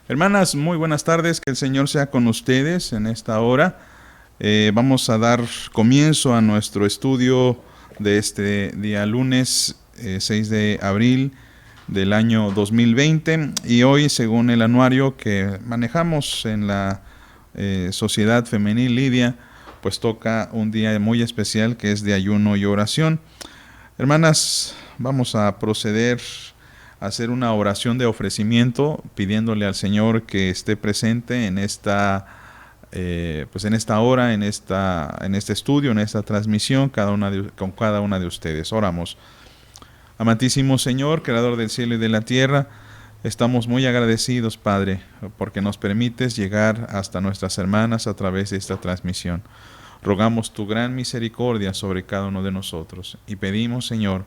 Hermanas, muy buenas tardes, que el Señor sea con ustedes en esta hora. Vamos a dar comienzo a nuestro estudio de este día lunes 6 de abril del año 2020 y hoy, según el anuario que manejamos en la Sociedad Femenil Lidia, pues toca un día muy especial que es de ayuno y oración. Hermanas, vamos a proceder hacer una oración de ofrecimiento pidiéndole al Señor que esté presente en esta en esta hora, en este estudio, en esta transmisión, con cada una de ustedes. Oramos. Amantísimo Señor, Creador del cielo y de la tierra, estamos muy agradecidos, Padre, porque nos permites llegar hasta nuestras hermanas a través de esta transmisión. Rogamos tu gran misericordia sobre cada uno de nosotros y pedimos, Señor,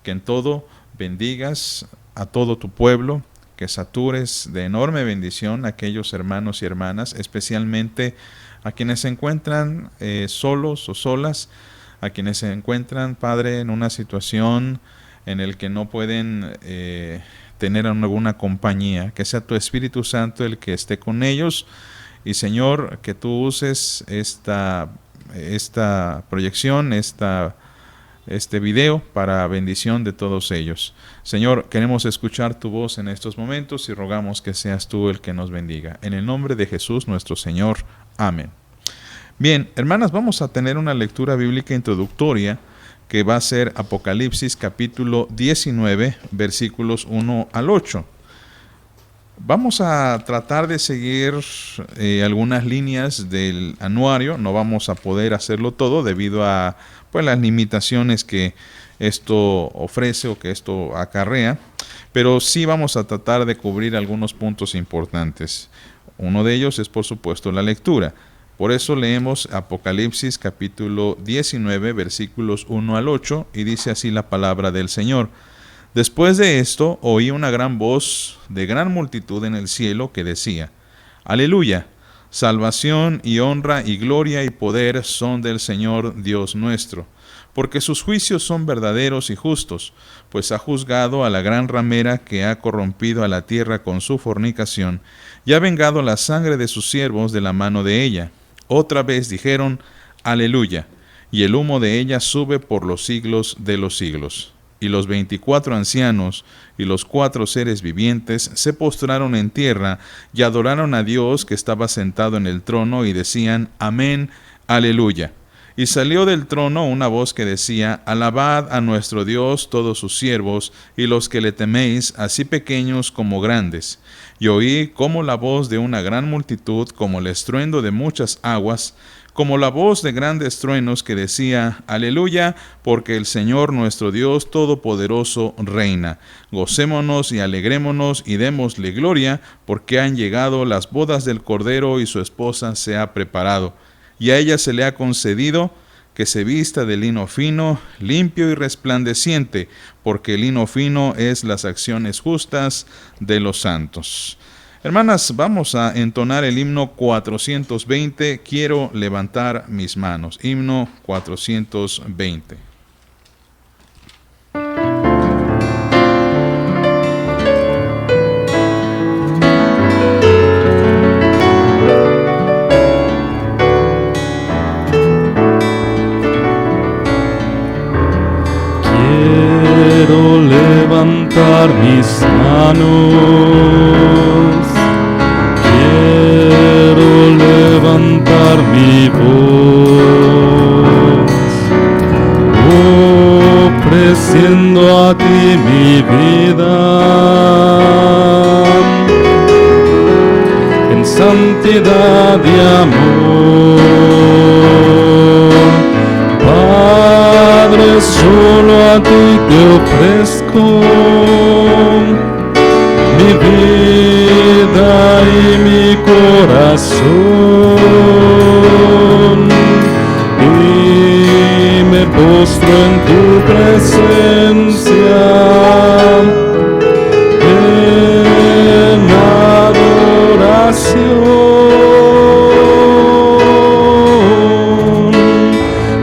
que en todo bendigas a todo tu pueblo, que satures de enorme bendición a aquellos hermanos y hermanas, especialmente a quienes se encuentran solos o solas, a quienes se encuentran, Padre, en una situación en el que no pueden tener alguna compañía. Que sea tu Espíritu Santo el que esté con ellos y, Señor, que tú uses esta proyección, este video para bendición de todos ellos. Señor, queremos escuchar tu voz en estos momentos y rogamos que seas tú el que nos bendiga. En el nombre de Jesús nuestro Señor. Amén. Bien, hermanas, vamos a tener una lectura bíblica introductoria que va a ser Apocalipsis capítulo 19, versículos 1 al 8. Vamos a tratar de seguir algunas líneas del anuario. No vamos a poder hacerlo todo debido a las limitaciones que esto ofrece o que esto acarrea, pero sí vamos a tratar de cubrir algunos puntos importantes. Uno de ellos es, por supuesto, la lectura. Por eso leemos Apocalipsis capítulo 19, versículos 1 al 8, y dice así la palabra del Señor. Después de esto, oí una gran voz de gran multitud en el cielo que decía: Aleluya, salvación y honra y gloria y poder son del Señor Dios nuestro, porque sus juicios son verdaderos y justos, pues ha juzgado a la gran ramera que ha corrompido a la tierra con su fornicación, y ha vengado la sangre de sus siervos de la mano de ella. Otra vez dijeron: Aleluya, y el humo de ella sube por los siglos de los siglos. Y los 24 ancianos y los 4 seres vivientes se postraron en tierra y adoraron a Dios que estaba sentado en el trono y decían: Amén, aleluya. Y salió del trono una voz que decía: Alabad a nuestro Dios todos sus siervos y los que le teméis, así pequeños como grandes. Y oí como la voz de una gran multitud, como el estruendo de muchas aguas, como la voz de grandes truenos que decía: Aleluya, porque el Señor nuestro Dios Todopoderoso reina. Gocémonos y alegrémonos y démosle gloria, porque han llegado las bodas del Cordero y su esposa se ha preparado. Y a ella se le ha concedido que se vista de lino fino, limpio y resplandeciente, porque el lino fino es las acciones justas de los santos. Hermanas, vamos a entonar el himno 420, Quiero levantar mis manos. Himno 420. Quiero levantar mis manos, quiero levantar mi voz, ofreciendo a ti mi vida en santidad y amor. Padre, solo a ti te ofrezco mi vida y mi corazón, y me postro en tu presencia en adoración,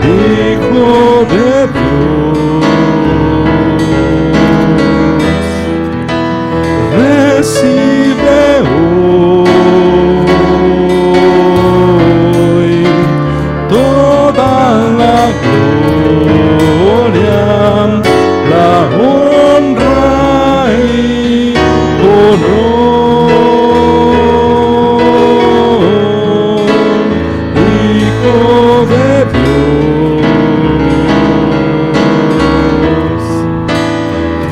Hijo de Dios. Recibe hoy gloria, la honra y honor, Hijo de Dios,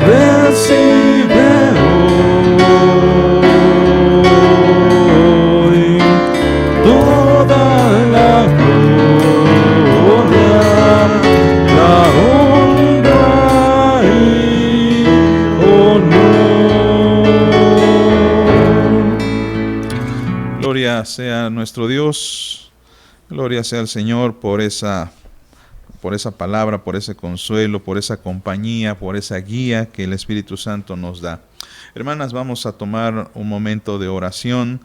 recibe hoy toda la gloria, la honra y honor. Gloria sea nuestro Dios, gloria sea al Señor por esa palabra, por ese consuelo, por esa compañía, por esa guía que el Espíritu Santo nos da. Hermanas, vamos a tomar un momento de oración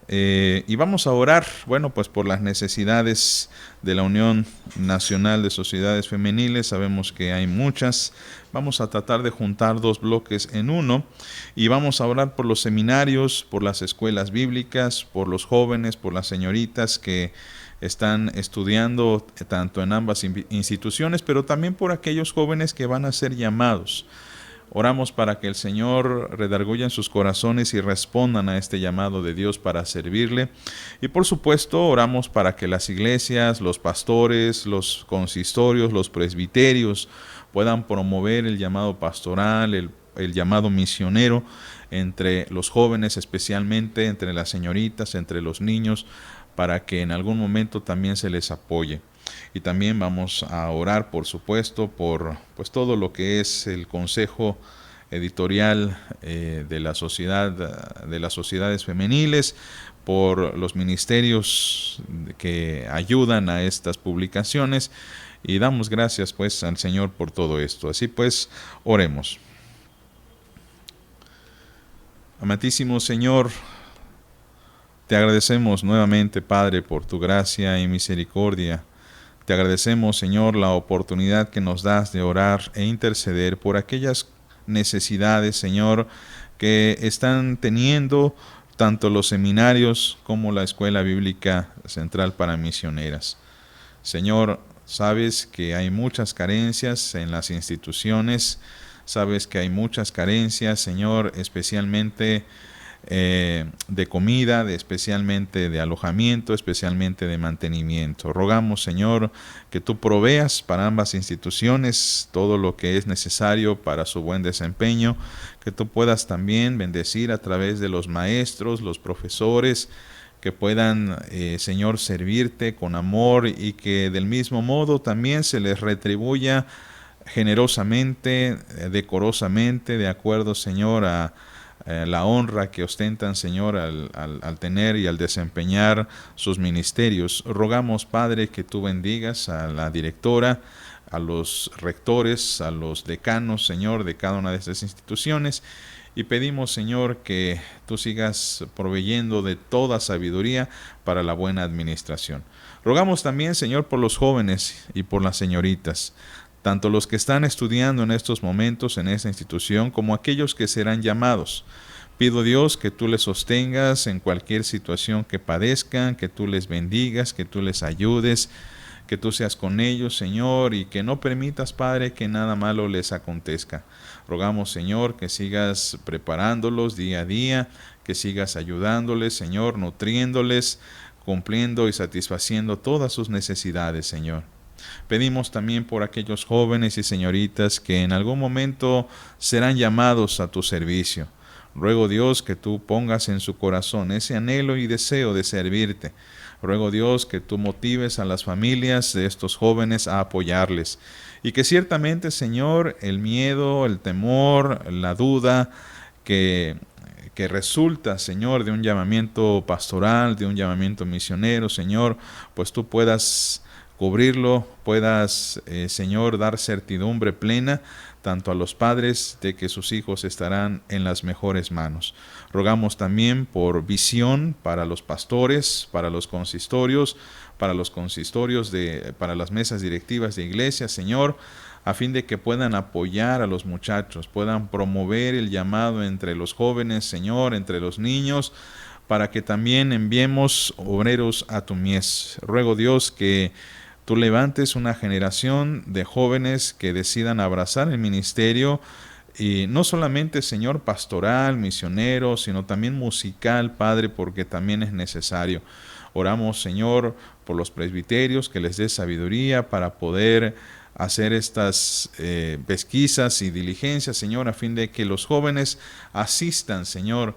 y vamos a orar, bueno, pues por las necesidades de la Unión Nacional de Sociedades Femeniles. Sabemos que hay muchas. Vamos a tratar de juntar dos bloques en uno y vamos a orar por los seminarios, por las escuelas bíblicas, por los jóvenes, por las señoritas que están estudiando tanto en ambas instituciones, pero también por aquellos jóvenes que van a ser llamados. Oramos para que el Señor redarguya en sus corazones y respondan a este llamado de Dios para servirle. Y por supuesto, oramos para que las iglesias, los pastores, los consistorios, los presbiterios puedan promover el llamado pastoral, el llamado misionero entre los jóvenes, especialmente entre las señoritas, entre los niños, para que en algún momento también se les apoye. Y también vamos a orar, por supuesto, por pues todo lo que es el consejo editorial de la sociedad, de las sociedades femeniles, por los ministerios que ayudan a estas publicaciones, y damos gracias pues al Señor por todo esto. Así pues, oremos. Amantísimo Señor, te agradecemos nuevamente, Padre, por tu gracia y misericordia. Te agradecemos, Señor, la oportunidad que nos das de orar e interceder por aquellas necesidades, Señor, que están teniendo tanto los seminarios como la Escuela Bíblica Central para Misioneras. Señor, sabes que hay muchas carencias en las instituciones, sabes que hay muchas carencias, Señor, especialmente de comida, especialmente de alojamiento, especialmente de mantenimiento. Rogamos, Señor, que tú proveas para ambas instituciones todo lo que es necesario para su buen desempeño, que tú puedas también bendecir a través de los maestros, los profesores, que puedan, Señor, servirte con amor y que del mismo modo también se les retribuya generosamente, decorosamente, de acuerdo, Señor, a la honra que ostentan, Señor, al tener y al desempeñar sus ministerios. Rogamos, Padre, que tú bendigas a la directora, a los rectores, a los decanos, Señor, de cada una de estas instituciones, y pedimos, Señor, que tú sigas proveyendo de toda sabiduría para la buena administración. Rogamos también, Señor, por los jóvenes y por las señoritas, tanto los que están estudiando en estos momentos en esta institución como aquellos que serán llamados. Pido, Dios, que tú les sostengas en cualquier situación que padezcan, que tú les bendigas, que tú les ayudes, que tú seas con ellos, Señor, y que no permitas, Padre, que nada malo les acontezca. Rogamos, Señor, que sigas preparándolos día a día, que sigas ayudándoles, Señor, nutriéndoles, cumpliendo y satisfaciendo todas sus necesidades, Señor. Pedimos también por aquellos jóvenes y señoritas que en algún momento serán llamados a tu servicio. Ruego, Dios, que tú pongas en su corazón ese anhelo y deseo de servirte. Ruego, Dios, que tú motives a las familias de estos jóvenes a apoyarles. Y que ciertamente, Señor, el miedo, el temor, la duda que resulta, Señor, de un llamamiento pastoral, de un llamamiento misionero, Señor, pues tú puedas cubrirlo, puedas, Señor, dar certidumbre plena tanto a los padres de que sus hijos estarán en las mejores manos. Rogamos también por visión para los pastores, para los consistorios, para las mesas directivas de iglesia, Señor, a fin de que puedan apoyar a los muchachos, puedan promover el llamado entre los jóvenes, Señor, entre los niños, para que también enviemos obreros a tu mies. Ruego, Dios, que tú levantes una generación de jóvenes que decidan abrazar el ministerio, y no solamente, Señor, pastoral, misionero, sino también musical, Padre, porque también es necesario. Oramos, Señor, por los presbiterios, que les dé sabiduría para poder hacer estas pesquisas y diligencias, Señor, a fin de que los jóvenes asistan, Señor,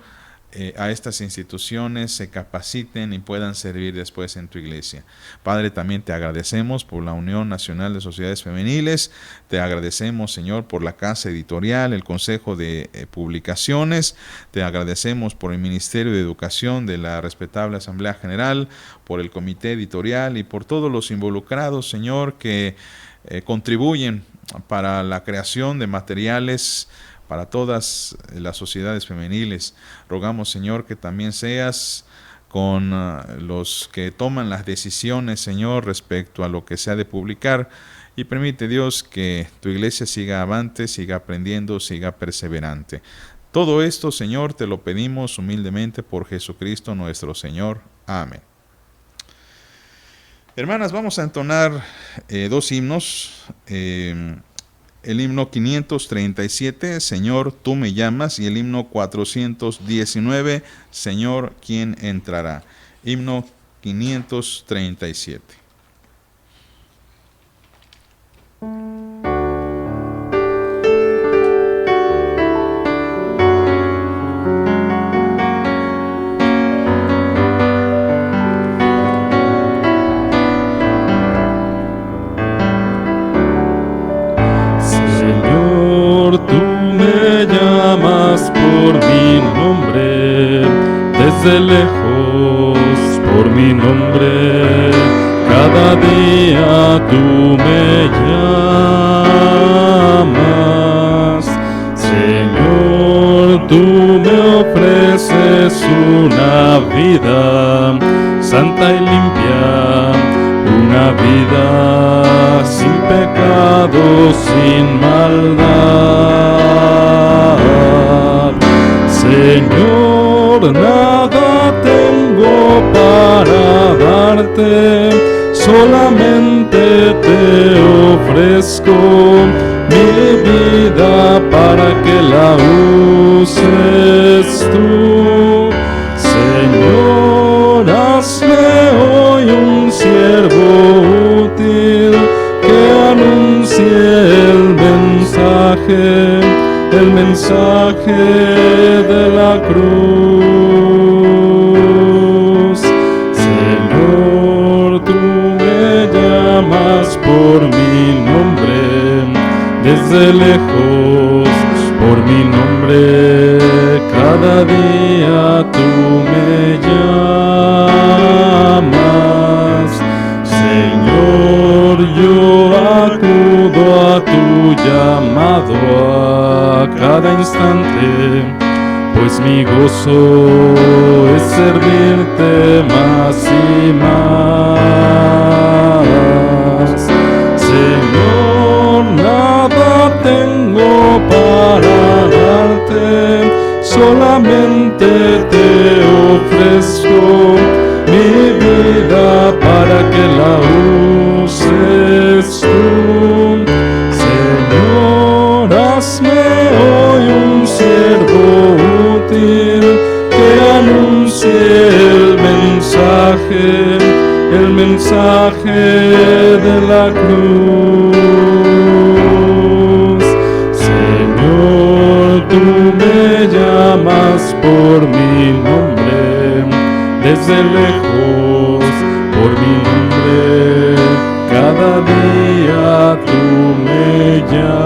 a estas instituciones, se capaciten y puedan servir después en tu iglesia. Padre, también te agradecemos por la Unión Nacional de Sociedades Femeniles, te agradecemos, Señor, por la Casa Editorial, el Consejo de Publicaciones, te agradecemos por el Ministerio de Educación de la respetable Asamblea General, por el Comité Editorial y por todos los involucrados, Señor, que contribuyen para la creación de materiales para todas las sociedades femeniles. Rogamos, Señor, que también seas con los que toman las decisiones, Señor, respecto a lo que se ha de publicar, y permite, Dios, que tu iglesia siga avante, siga aprendiendo, siga perseverante. Todo esto, Señor, te lo pedimos humildemente por Jesucristo nuestro Señor. Amén. Hermanas, vamos a entonar dos himnos. El himno 537, Señor, tú me llamas, y el himno 419, Señor, ¿quién entrará? Himno 537. Desde lejos por mi nombre, cada día tú me llamas. Señor, tú me ofreces una vida santa y limpia, una vida sin pecado, sin maldad. Señor, nada tengo para darte, solamente te ofrezco mi vida para que la uses tú. Señor, hazme hoy un siervo útil que anuncie el mensaje de la cruz. Señor, tú me llamas por mi nombre, desde lejos por mi nombre, cada día tú me llamas. Señor, yo acudo a tu llamado a cada instante, pues mi gozo es servirte más y más. Señor, nada tengo para darte, solamente te ofrezco mi vida para que la uses tú. Señor, hazme hoy un siervo útil que anuncie el mensaje de la cruz. Señor, tú me llamas por mi nombre, desde lejos por mi nombre, cada día tú me llamas.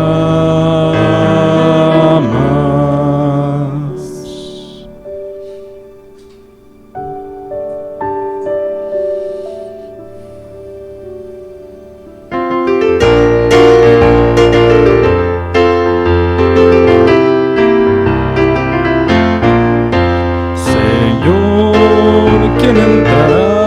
Señor, ¿quién entrará?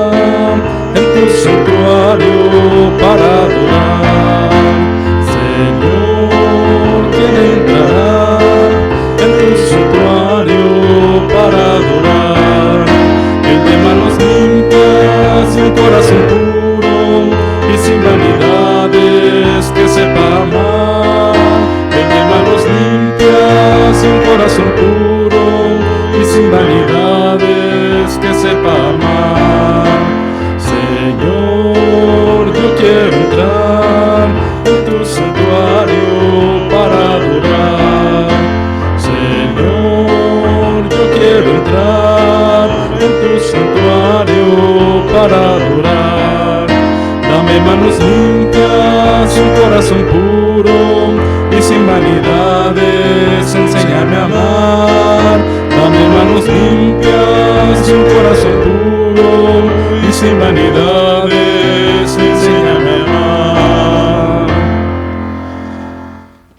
corazón puro y sin vanidades, enséñame a amar. Dame manos limpias y un corazón puro y sin vanidades, enséñame a amar.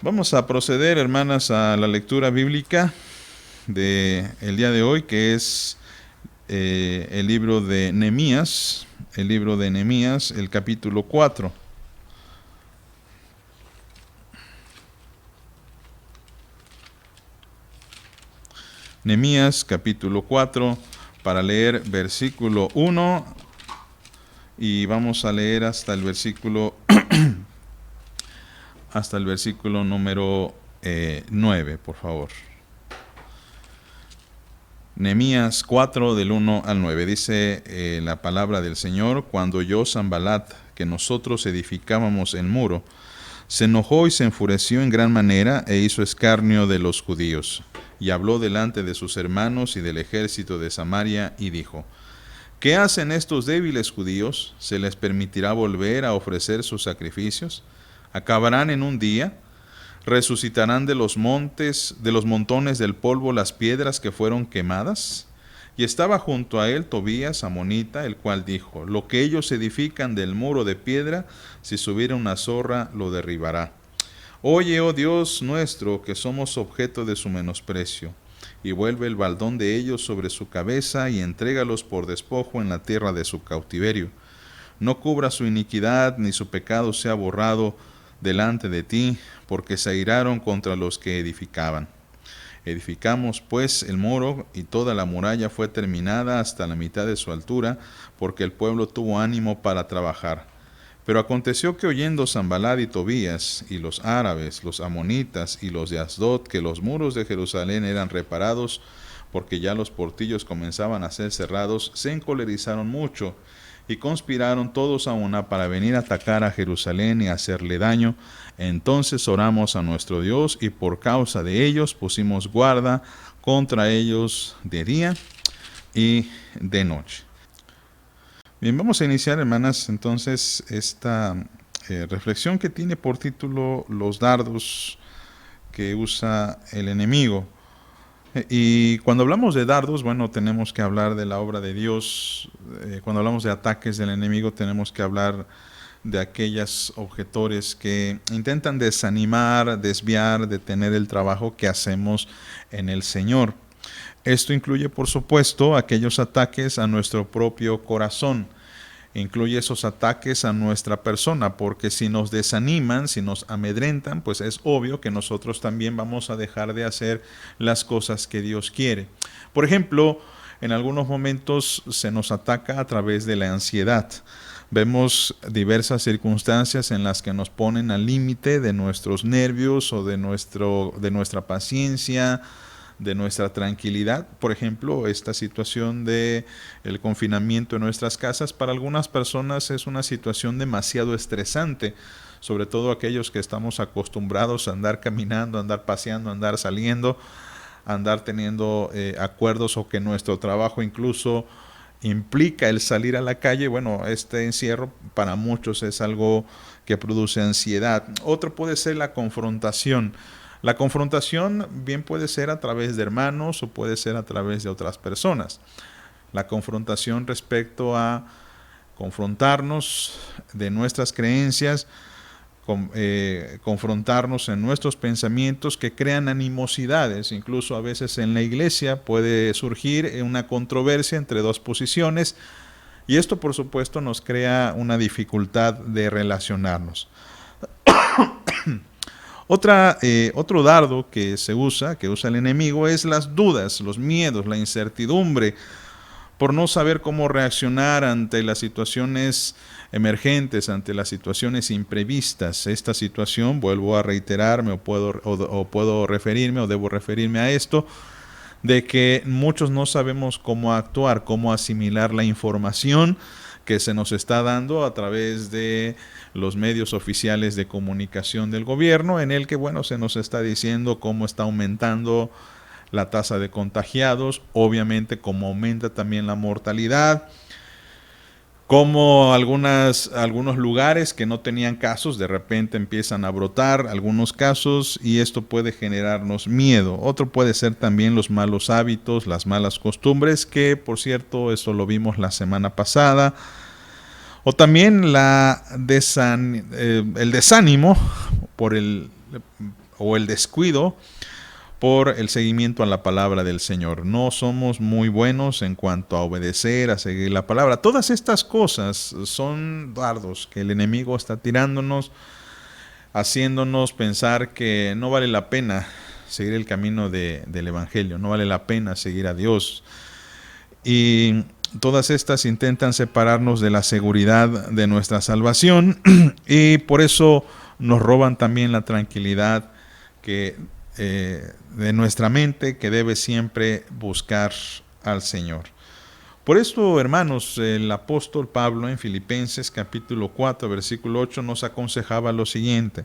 Vamos a proceder, hermanas, a la lectura bíblica de el día de hoy, que es el libro de Nehemías, el capítulo 4. Nehemías capítulo 4, para leer versículo 1 y vamos a leer hasta el versículo número 9, por favor. Nehemías 4 del 1 al 9, dice la palabra del Señor: cuando oyó Sanbalat que nosotros edificábamos el muro, se enojó y se enfureció en gran manera e hizo escarnio de los judíos. Y habló delante de sus hermanos y del ejército de Samaria y dijo: ¿qué hacen estos débiles judíos? ¿Se les permitirá volver a ofrecer sus sacrificios? ¿Acabarán en un día? ¿Resucitarán de los montones del polvo las piedras que fueron quemadas? Y estaba junto a él Tobías, amonita, el cual dijo: lo que ellos edifican del muro de piedra, si subiera una zorra, lo derribará. Oye, oh Dios nuestro, que somos objeto de su menosprecio, y vuelve el baldón de ellos sobre su cabeza, y entrégalos por despojo en la tierra de su cautiverio. No cubra su iniquidad, ni su pecado sea borrado delante de ti, porque se airaron contra los que edificaban. Edificamos pues el muro, y toda la muralla fue terminada hasta la mitad de su altura, porque el pueblo tuvo ánimo para trabajar. Pero aconteció que oyendo Sanbalat y Tobías, y los árabes, los amonitas y los de Asdod, que los muros de Jerusalén eran reparados, porque ya los portillos comenzaban a ser cerrados, se encolerizaron mucho, y conspiraron todos a una para venir a atacar a Jerusalén y hacerle daño. Entonces oramos a nuestro Dios, y por causa de ellos pusimos guarda contra ellos de día y de noche. Bien, vamos a iniciar, hermanas, entonces esta reflexión que tiene por título los dardos que usa el enemigo. Y cuando hablamos de dardos, bueno, tenemos que hablar de la obra de Dios. Cuando hablamos de ataques del enemigo, tenemos que hablar de aquellos objetores que intentan desanimar, desviar, detener el trabajo que hacemos en el Señor. Esto incluye, por supuesto, aquellos ataques a nuestro propio corazón. Incluye esos ataques a nuestra persona, porque si nos desaniman, si nos amedrentan, pues es obvio que nosotros también vamos a dejar de hacer las cosas que Dios quiere. Por ejemplo, en algunos momentos se nos ataca a través de la ansiedad. Vemos diversas circunstancias en las que nos ponen al límite de nuestros nervios o de nuestra paciencia, de nuestra tranquilidad. Por ejemplo, esta situación de el confinamiento en nuestras casas, para algunas personas es una situación demasiado estresante, sobre todo aquellos que estamos acostumbrados a andar caminando, a andar paseando, a andar saliendo, a andar teniendo acuerdos, o que nuestro trabajo incluso implica el salir a la calle. Bueno, este encierro para muchos es algo que produce ansiedad. Otro puede ser la confrontación. La confrontación bien puede ser a través de hermanos o puede ser a través de otras personas. La confrontación respecto a confrontarnos de nuestras creencias, confrontarnos en nuestros pensamientos que crean animosidades. Incluso a veces en la iglesia puede surgir una controversia entre dos posiciones, y esto por supuesto nos crea una dificultad de relacionarnos. Otro dardo que usa el enemigo es las dudas, los miedos, la incertidumbre, por no saber cómo reaccionar ante las situaciones emergentes, ante las situaciones imprevistas. Esta situación, vuelvo a reiterarme, o puedo referirme, o debo referirme a esto, de que muchos no sabemos cómo actuar, cómo asimilar la información que se nos está dando a través de los medios oficiales de comunicación del gobierno, en el que, bueno, se nos está diciendo cómo está aumentando la tasa de contagiados, obviamente cómo aumenta también la mortalidad, Como algunos lugares que no tenían casos, de repente empiezan a brotar algunos casos y esto puede generarnos miedo. Otro puede ser también los malos hábitos, las malas costumbres, que por cierto, esto lo vimos la semana pasada. O también el desánimo o el descuido por el seguimiento a la palabra del Señor. No somos muy buenos en cuanto a obedecer, a seguir la palabra. Todas estas cosas son dardos que el enemigo está tirándonos, haciéndonos pensar que no vale la pena seguir el camino del Evangelio, no vale la pena seguir a Dios. Y todas estas intentan separarnos de la seguridad de nuestra salvación y por eso nos roban también la tranquilidad de nuestra mente, que debe siempre buscar al Señor. Por esto, hermanos, el apóstol Pablo en Filipenses capítulo 4, versículo 8 nos aconsejaba lo siguiente: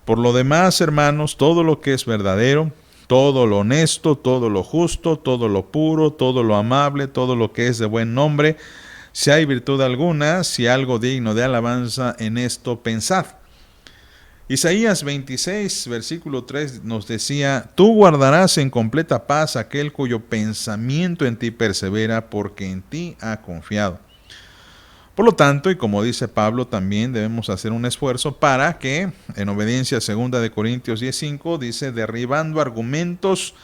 por lo demás, hermanos, todo lo que es verdadero, todo lo honesto, todo lo justo, todo lo puro, todo lo amable, todo lo que es de buen nombre, si hay virtud alguna, si algo digno de alabanza, en esto pensad. Isaías 26, versículo 3 nos decía: tú guardarás en completa paz aquel cuyo pensamiento en ti persevera, porque en ti ha confiado. Por lo tanto, y como dice Pablo, también debemos hacer un esfuerzo para que, en obediencia a 2 Corintios 10:5, dice: derribando argumentos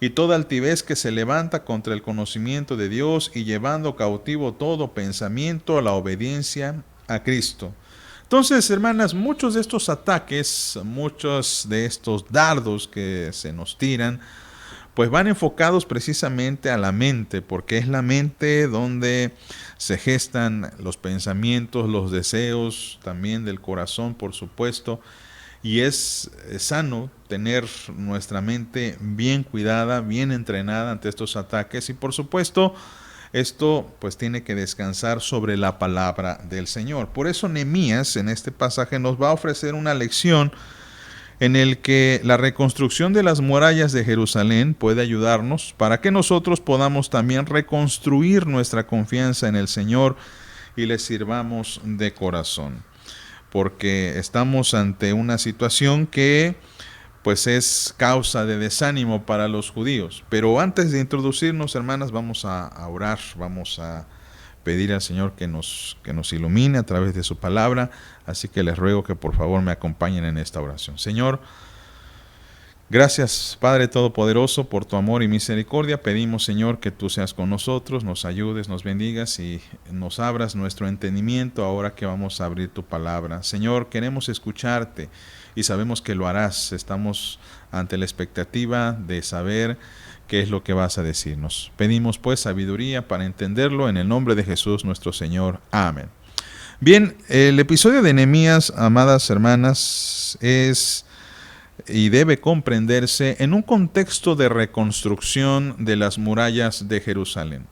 y toda altivez que se levanta contra el conocimiento de Dios, y llevando cautivo todo pensamiento a la obediencia a Cristo. Entonces, hermanas, muchos de estos ataques, muchos de estos dardos que se nos tiran, pues van enfocados precisamente a la mente, porque es la mente donde se gestan los pensamientos, los deseos, también del corazón, por supuesto, y es sano tener nuestra mente bien cuidada, bien entrenada ante estos ataques, y por supuesto, esto pues tiene que descansar sobre la palabra del Señor. Por eso Nehemías en este pasaje nos va a ofrecer una lección en el que la reconstrucción de las murallas de Jerusalén puede ayudarnos para que nosotros podamos también reconstruir nuestra confianza en el Señor y le sirvamos de corazón. Porque estamos ante una situación que pues es causa de desánimo para los judíos. Pero antes de introducirnos, hermanas, vamos a orar, vamos a pedir al Señor que nos ilumine a través de su palabra. Así que les ruego que por favor me acompañen en esta oración. Señor, gracias, Padre Todopoderoso, por tu amor y misericordia. Pedimos, Señor, que tú seas con nosotros, nos ayudes, nos bendigas y nos abras nuestro entendimiento ahora que vamos a abrir tu palabra. Señor, queremos escucharte y sabemos que lo harás. Estamos ante la expectativa de saber qué es lo que vas a decirnos. Pedimos pues sabiduría para entenderlo en el nombre de Jesús nuestro Señor. Amén. Bien, el episodio de Nehemías, amadas hermanas, es y debe comprenderse en un contexto de reconstrucción de las murallas de Jerusalén.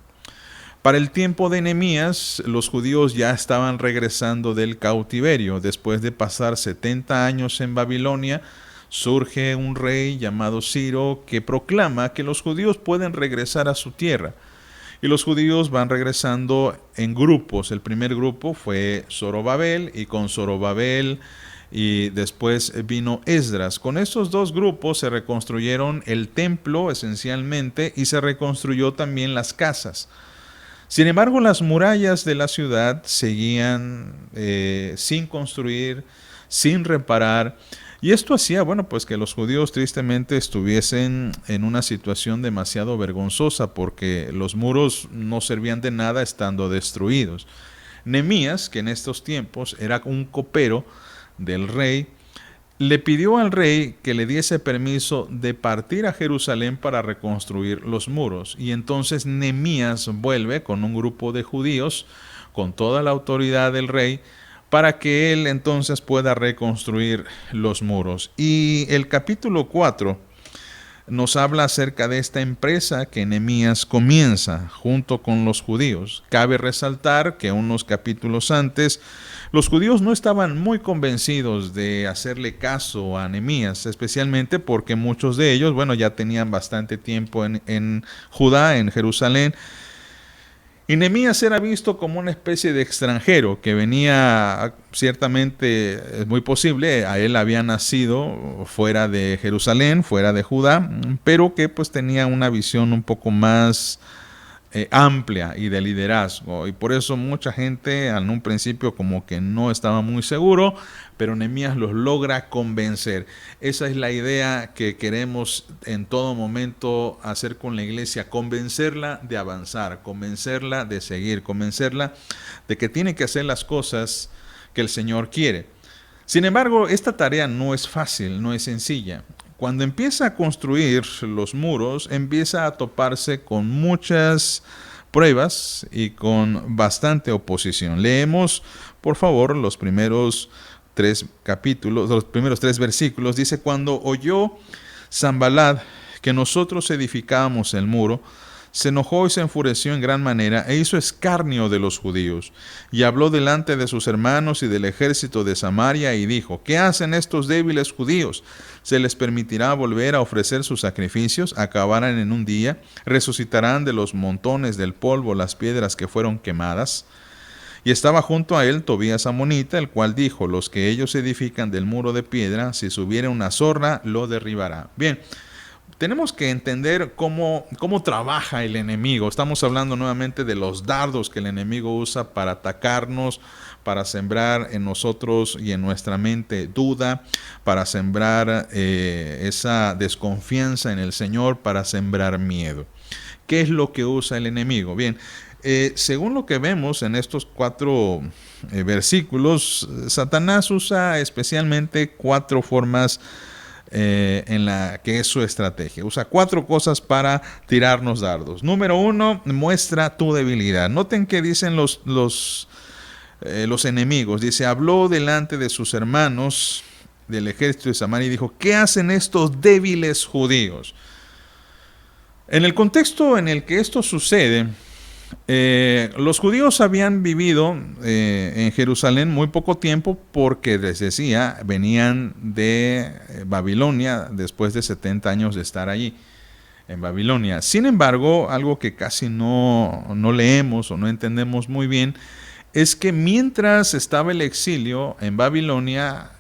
Para el tiempo de Nehemías, los judíos ya estaban regresando del cautiverio. Después de pasar 70 años en Babilonia, surge un rey llamado Ciro que proclama que los judíos pueden regresar a su tierra. Y los judíos van regresando en grupos. El primer grupo fue Zorobabel, y con Zorobabel y después vino Esdras. Con estos dos grupos se reconstruyeron el templo esencialmente y se reconstruyó también las casas. Sin embargo, las murallas de la ciudad seguían sin construir, sin reparar, y esto hacía, pues que los judíos tristemente estuviesen en una situación demasiado vergonzosa, porque los muros no servían de nada estando destruidos. Nehemías, que en estos tiempos era un copero del rey, le pidió al rey que le diese permiso de partir a Jerusalén para reconstruir los muros. Y entonces Nehemías vuelve con un grupo de judíos, con toda la autoridad del rey, para que él entonces pueda reconstruir los muros. Y el capítulo 4 nos habla acerca de esta empresa que Nehemías comienza junto con los judíos. Cabe resaltar que unos capítulos antes los judíos no estaban muy convencidos de hacerle caso a Nehemías, especialmente porque muchos de ellos, ya tenían bastante tiempo en Judá, en Jerusalén, Y Nehemías era visto como una especie de extranjero que venía, ciertamente es muy posible, a él había nacido fuera de Jerusalén, fuera de Judá, pero que pues tenía una visión un poco más amplia y de liderazgo, y por eso mucha gente en un principio como que no estaba muy seguro, pero Nehemías los logra convencer. Esa es la idea que queremos en todo momento hacer con la iglesia, convencerla de avanzar, convencerla de seguir, convencerla de que tiene que hacer las cosas que el Señor quiere. Sin embargo, esta tarea no es fácil, no es sencilla. Cuando empieza a construir los muros, empieza a toparse con muchas pruebas y con bastante oposición. Leemos, por favor, los primeros 3 capítulos, los primeros 3 versículos. Dice: cuando oyó Sanballat que nosotros edificábamos el muro, se enojó y se enfureció en gran manera e hizo escarnio de los judíos, y habló delante de sus hermanos y del ejército de Samaria y dijo: ¿qué hacen estos débiles judíos? ¿Se les permitirá volver a ofrecer sus sacrificios? ¿Acabarán en un día? ¿Resucitarán de los montones del polvo las piedras que fueron quemadas? Y estaba junto a él Tobías amonita, el cual dijo: los que ellos edifican del muro de piedra, si subiere una zorra, lo derribará. Bien, tenemos que entender cómo trabaja el enemigo. Estamos hablando nuevamente de los dardos que el enemigo usa para atacarnos, para sembrar en nosotros y en nuestra mente duda, para sembrar esa desconfianza en el Señor, para sembrar miedo. ¿Qué es lo que usa el enemigo? Bien, según lo que vemos en estos 4 versículos, Satanás usa especialmente 4 formas en la que es su estrategia. Usa 4 cosas para tirarnos dardos. Número 1, muestra tu debilidad. Noten que dicen los enemigos. Dice: habló delante de sus hermanos del ejército de Samaria y dijo: ¿qué hacen estos débiles judíos? En el contexto en el que esto sucede, los judíos habían vivido en Jerusalén muy poco tiempo, porque les decía, venían de Babilonia después de 70 años de estar allí en Babilonia. Sin embargo, algo que casi no leemos o no entendemos muy bien es que mientras estaba el exilio en Babilonia,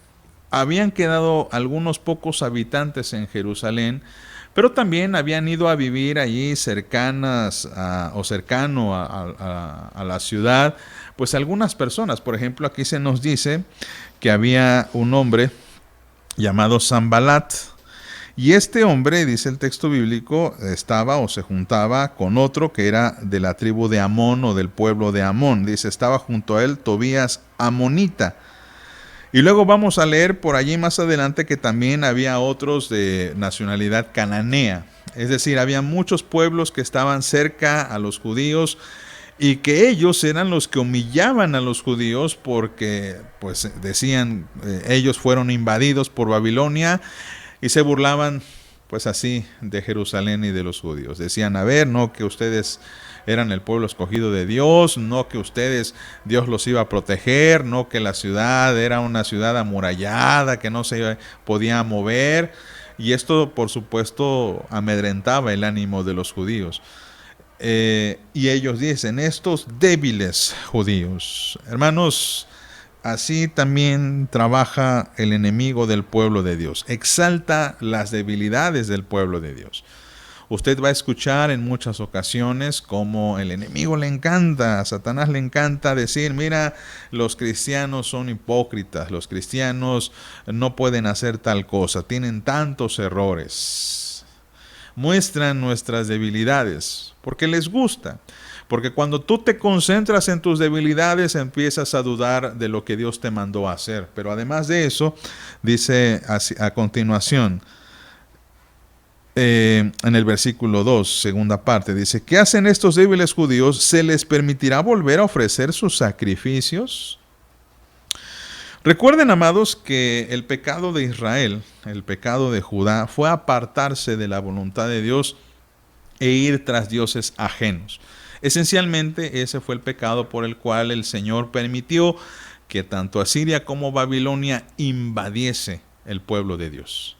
habían quedado algunos pocos habitantes en Jerusalén, pero también habían ido a vivir allí cercano a la ciudad, pues algunas personas. Por ejemplo, aquí se nos dice que había un hombre llamado Sanballat, y este hombre, dice el texto bíblico, estaba o se juntaba con otro que era de la tribu de Amón o del pueblo de Amón. Dice: estaba junto a él Tobías amonita. Y luego vamos a leer por allí más adelante que también había otros de nacionalidad cananea. Es decir, había muchos pueblos que estaban cerca a los judíos y que ellos eran los que humillaban a los judíos porque, pues decían, ellos fueron invadidos por Babilonia, y se burlaban, pues así, de Jerusalén y de los judíos. Decían: a ver, no que ustedes eran el pueblo escogido de Dios, no que Dios los iba a proteger, no que la ciudad era una ciudad amurallada que no se podía mover. Y esto, por supuesto, amedrentaba el ánimo de los judíos. Y ellos dicen: estos débiles judíos. Hermanos, así también trabaja el enemigo del pueblo de Dios. Exalta las debilidades del pueblo de Dios. Usted va a escuchar en muchas ocasiones cómo el enemigo a Satanás le encanta decir: mira, los cristianos son hipócritas, los cristianos no pueden hacer tal cosa, tienen tantos errores. Muestran nuestras debilidades porque les gusta. Porque cuando tú te concentras en tus debilidades, empiezas a dudar de lo que Dios te mandó a hacer. Pero además de eso, dice a continuación, en el versículo 2, segunda parte, dice: ¿qué hacen estos débiles judíos? ¿Se les permitirá volver a ofrecer sus sacrificios? Recuerden, amados, que el pecado de Israel, el pecado de Judá, fue apartarse de la voluntad de Dios e ir tras dioses ajenos. Esencialmente ese fue el pecado por el cual el Señor permitió que tanto Asiria como Babilonia invadiese el pueblo de Dios.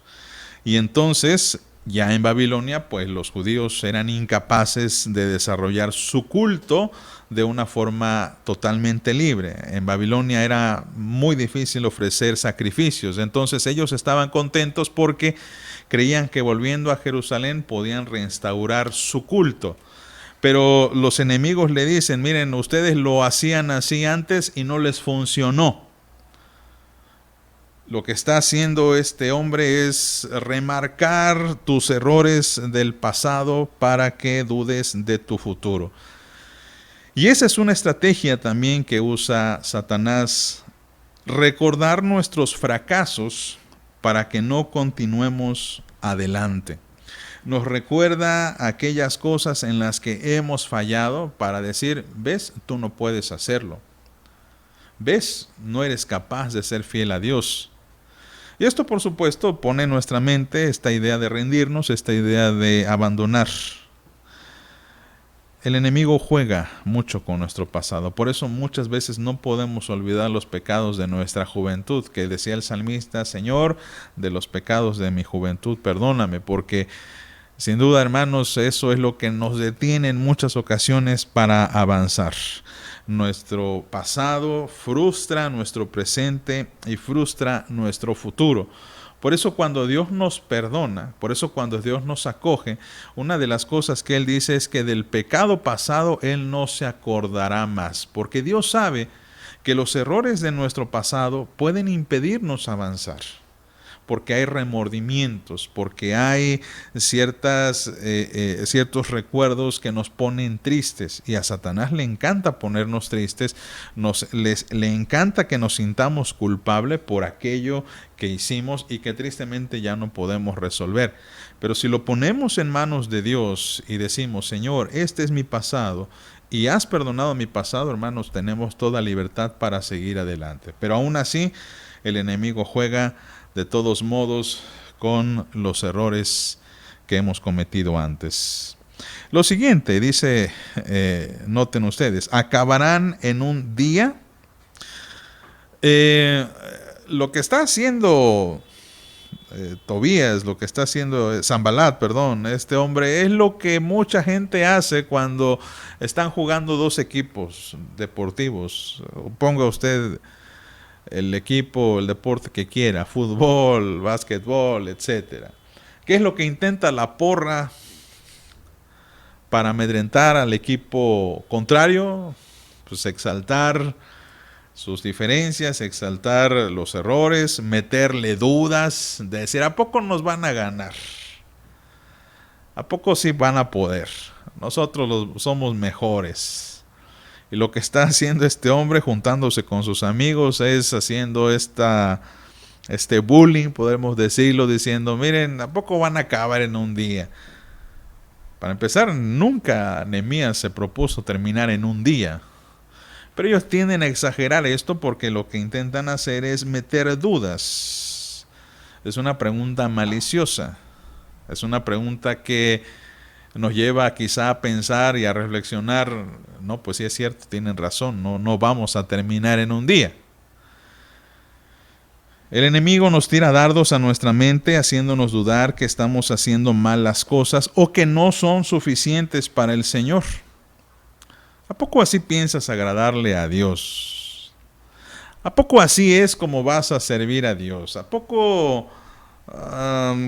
Y entonces Ya en Babilonia, pues los judíos eran incapaces de desarrollar su culto de una forma totalmente libre. En Babilonia era muy difícil ofrecer sacrificios, entonces ellos estaban contentos porque creían que volviendo a Jerusalén podían restaurar su culto. Pero los enemigos le dicen, miren, ustedes lo hacían así antes y no les funcionó. Lo que está haciendo este hombre es remarcar tus errores del pasado para que dudes de tu futuro. Y esa es una estrategia también que usa Satanás, recordar nuestros fracasos para que no continuemos adelante. Nos recuerda aquellas cosas en las que hemos fallado para decir, ves, tú no puedes hacerlo. Ves, no eres capaz de ser fiel a Dios. Y esto, por supuesto, pone en nuestra mente esta idea de rendirnos, esta idea de abandonar. El enemigo juega mucho con nuestro pasado. Por eso muchas veces no podemos olvidar los pecados de nuestra juventud, que decía el salmista, Señor, de los pecados de mi juventud, perdóname, porque sin duda, hermanos, eso es lo que nos detiene en muchas ocasiones para avanzar. Nuestro pasado frustra nuestro presente y frustra nuestro futuro. Por eso cuando Dios nos perdona, por eso cuando Dios nos acoge, una de las cosas que Él dice es que del pecado pasado Él no se acordará más, porque Dios sabe que los errores de nuestro pasado pueden impedirnos avanzar. Porque hay remordimientos, porque hay ciertos recuerdos que nos ponen tristes. Y a Satanás le encanta ponernos tristes, le encanta que nos sintamos culpables por aquello que hicimos y que tristemente ya no podemos resolver. Pero si lo ponemos en manos de Dios y decimos, Señor, este es mi pasado, y has perdonado mi pasado, hermanos, tenemos toda libertad para seguir adelante. Pero aún así, el enemigo juega de todos modos con los errores que hemos cometido antes. Lo siguiente, dice, noten ustedes, acabarán en un día. Lo que está haciendo Tobías, lo que está haciendo Sanbalat, perdón, este hombre, es lo que mucha gente hace cuando están jugando dos equipos deportivos. Ponga usted el equipo, el deporte que quiera, fútbol, básquetbol, etcétera. ¿Qué es lo que intenta la porra para amedrentar al equipo contrario? Pues exaltar sus diferencias, exaltar los errores, meterle dudas, decir, ¿a poco nos van a ganar? ¿A poco sí van a poder? Nosotros somos mejores. Y lo que está haciendo este hombre, juntándose con sus amigos, es haciendo este bullying, podemos decirlo, diciendo, miren, ¿a poco van a acabar en un día? Para empezar, nunca Nehemías se propuso terminar en un día. Pero ellos tienden a exagerar esto porque lo que intentan hacer es meter dudas. Es una pregunta maliciosa. Es una pregunta que nos lleva quizá a pensar y a reflexionar, no, pues sí es cierto, tienen razón, no vamos a terminar en un día. El enemigo nos tira dardos a nuestra mente, haciéndonos dudar que estamos haciendo mal las cosas o que no son suficientes para el Señor. ¿A poco así piensas agradarle a Dios? ¿A poco así es como vas a servir a Dios? ¿A poco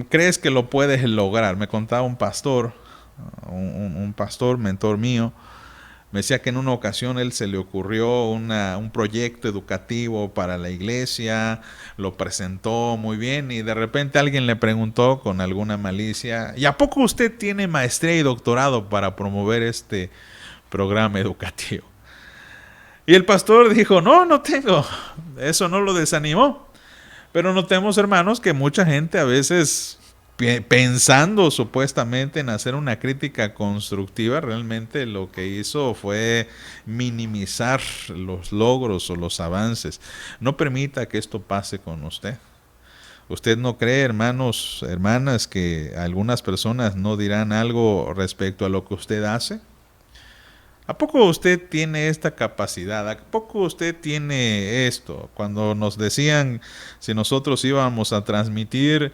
crees que lo puedes lograr? Me contaba un pastor, un pastor, mentor mío, me decía que en una ocasión él se le ocurrió un proyecto educativo para la iglesia, lo presentó muy bien y de repente alguien le preguntó con alguna malicia, ¿y a poco usted tiene maestría y doctorado para promover este programa educativo? Y el pastor dijo, no tengo. Eso no lo desanimó. Pero notemos, hermanos, que mucha gente a veces, pensando supuestamente en hacer una crítica constructiva, realmente lo que hizo fue minimizar los logros o los avances. No permita que esto pase con usted. ¿Usted no cree, hermanos, hermanas, que algunas personas no dirán algo respecto a lo que usted hace? ¿A poco usted tiene esta capacidad? ¿A poco usted tiene esto? Cuando nos decían si nosotros íbamos a transmitir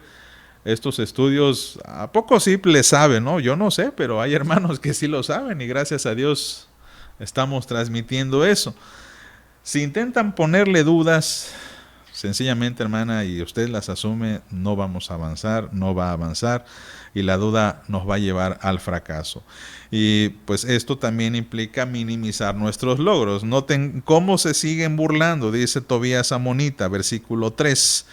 estos estudios, ¿a poco sí le saben, no? Yo no sé, pero hay hermanos que sí lo saben y gracias a Dios estamos transmitiendo eso. Si intentan ponerle dudas, sencillamente, hermana, y usted las asume, no vamos a avanzar, no va a avanzar y la duda nos va a llevar al fracaso. Y pues esto también implica minimizar nuestros logros. Noten cómo se siguen burlando, dice Tobías Amonita, versículo 3.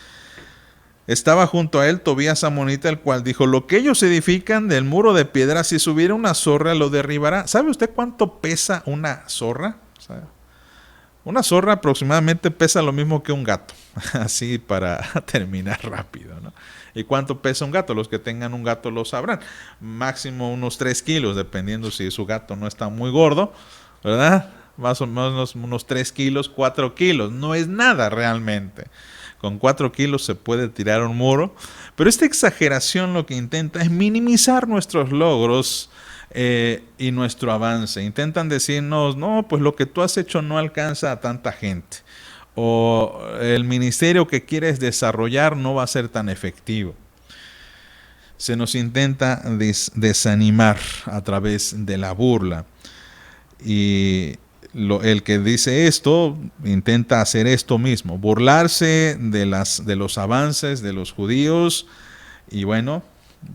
Estaba junto a él Tobías Amonita, el cual dijo: lo que ellos edifican del muro de piedra, si subiera una zorra lo derribará. ¿Sabe usted cuánto pesa una zorra? O sea, una zorra aproximadamente pesa lo mismo que un gato, así para terminar rápido, ¿no? ¿Y cuánto pesa un gato? Los que tengan un gato lo sabrán. Máximo unos 3 kilos, dependiendo si su gato no está muy gordo, ¿verdad? Más o menos unos 3 kilos, 4 kilos. No es nada realmente. Con 4 kilos se puede tirar un muro. Pero esta exageración lo que intenta es minimizar nuestros logros y nuestro avance. Intentan decirnos, no, pues lo que tú has hecho no alcanza a tanta gente. O el ministerio que quieres desarrollar no va a ser tan efectivo. Se nos intenta desanimar a través de la burla. Y el que dice esto intenta hacer esto mismo, burlarse de los avances de los judíos. Y bueno,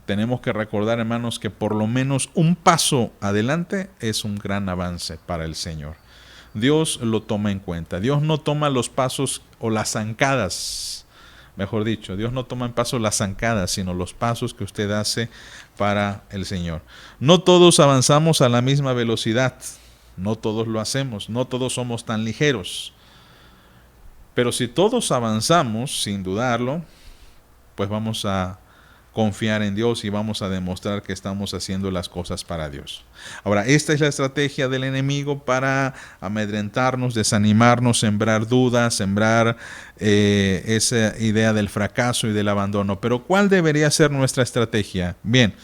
tenemos que recordar, hermanos, que por lo menos un paso adelante es un gran avance para el Señor. Dios lo toma en cuenta. Dios no toma los pasos o las zancadas, mejor dicho, Dios no toma en paso las zancadas, sino los pasos que usted hace para el Señor. No todos avanzamos a la misma velocidad, no todos lo hacemos, no todos somos tan ligeros. Pero si todos avanzamos, sin dudarlo, pues vamos a confiar en Dios y vamos a demostrar que estamos haciendo las cosas para Dios. Ahora, esta es la estrategia del enemigo para amedrentarnos, desanimarnos, sembrar dudas, sembrar esa idea del fracaso y del abandono. Pero ¿cuál debería ser nuestra estrategia? Bien,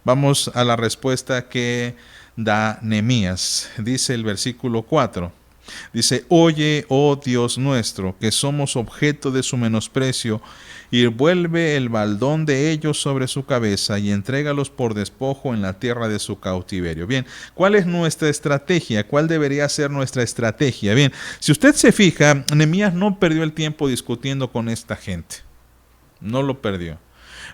vamos a la respuesta que da Nehemías. Dice el versículo 4. Dice: oye, oh Dios nuestro, que somos objeto de su menosprecio, y vuelve el baldón de ellos sobre su cabeza y entrégalos por despojo en la tierra de su cautiverio. Bien, ¿cuál es nuestra estrategia? ¿Cuál debería ser nuestra estrategia? Bien, si usted se fija, Nehemías no perdió el tiempo discutiendo con esta gente. No lo perdió.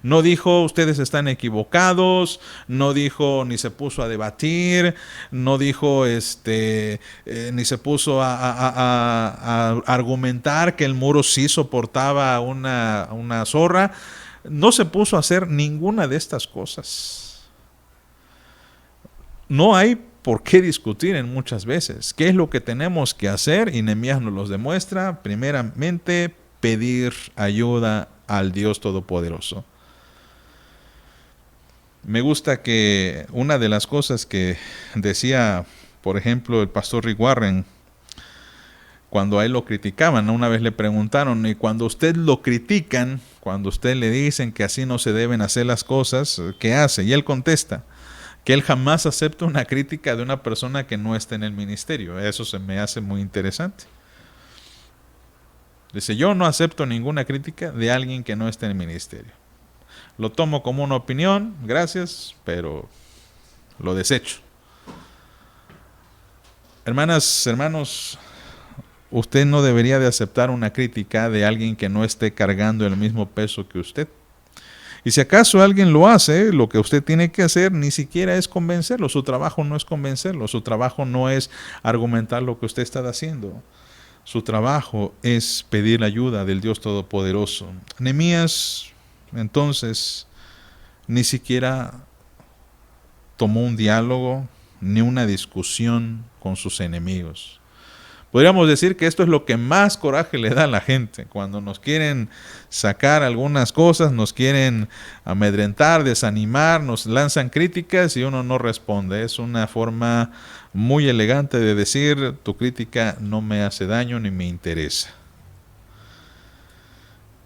No dijo ustedes están equivocados, no dijo ni se puso a debatir, no dijo ni se puso a argumentar que el muro sí soportaba una zorra. No se puso a hacer ninguna de estas cosas. No hay por qué discutir en muchas veces. ¿Qué es lo que tenemos que hacer? Y Nehemías nos los demuestra. Primeramente, pedir ayuda al Dios Todopoderoso. Me gusta que una de las cosas que decía, por ejemplo, el pastor Rick Warren, cuando a él lo criticaban, una vez le preguntaron, y cuando usted lo critican, cuando usted le dicen que así no se deben hacer las cosas, ¿qué hace? Y él contesta que él jamás acepta una crítica de una persona que no está en el ministerio. Eso se me hace muy interesante. Dice: yo no acepto ninguna crítica de alguien que no está en el ministerio. Lo tomo como una opinión, gracias, pero lo desecho. Hermanas, hermanos, usted no debería de aceptar una crítica de alguien que no esté cargando el mismo peso que usted. Y si acaso alguien lo hace, lo que usted tiene que hacer ni siquiera es convencerlo. Su trabajo no es convencerlo, su trabajo no es argumentar lo que usted está haciendo. Su trabajo es pedir ayuda del Dios Todopoderoso. Nehemías, entonces, ni siquiera tomó un diálogo ni una discusión con sus enemigos. Podríamos decir que esto es lo que más coraje le da a la gente. Cuando nos quieren sacar algunas cosas, nos quieren amedrentar, desanimar, nos lanzan críticas y uno no responde. Es una forma muy elegante de decir: tu crítica no me hace daño ni me interesa.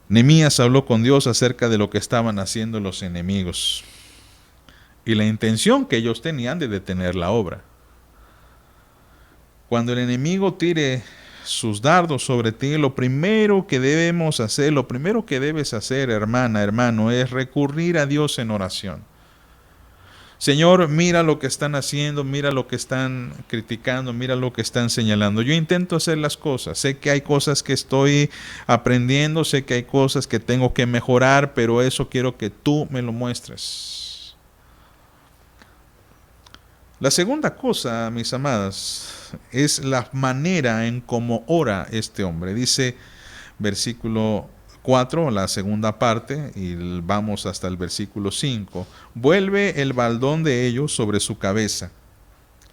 Nehemías habló con Dios acerca de lo que estaban haciendo los enemigos y la intención que ellos tenían de detener la obra. Cuando el enemigo tire sus dardos sobre ti, lo primero que debemos hacer, lo primero que debes hacer, hermana, hermano, es recurrir a Dios en oración. Señor, mira lo que están haciendo, mira lo que están criticando, mira lo que están señalando. Yo intento hacer las cosas, sé que hay cosas que estoy aprendiendo, sé que hay cosas que tengo que mejorar, pero eso quiero que tú me lo muestres. La segunda cosa, mis amadas, es la manera en cómo ora este hombre. Dice versículo 4, la segunda parte, y vamos hasta el versículo 5. Vuelve el baldón de ellos sobre su cabeza